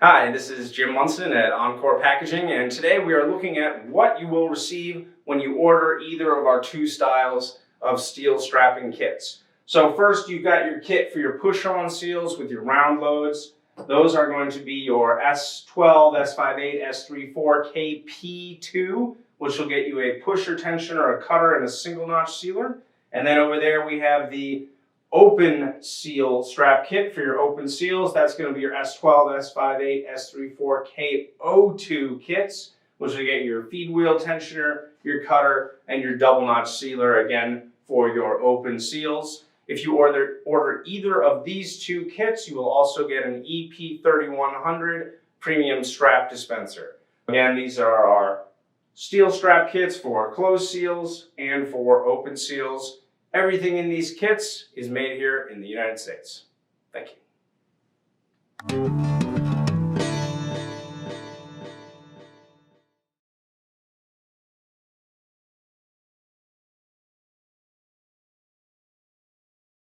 Hi, this is Jim Munson at Encore Packaging, and today we are looking at what you will receive when you order either of our two styles of steel strapping kits. So first, you've got your kit for your push-on seals with your round loads. Those are going to be your S12, S58, S34, KP2, which will get you a pusher tensioner, a cutter, and a single notch sealer. And then over there we have the open seal strap kit for your open seals. That's going to be your S12, S58, S34, KO2 kits, which will get your Feedwheel tensioner, your cutter, and your double notch sealer, again, for your open seals. If you order either of these two kits, you will also get an EP3100 premium strap dispenser. Again, these are our steel strap kits for closed seals and for open seals. Everything in these kits is made here in the United States. Thank you.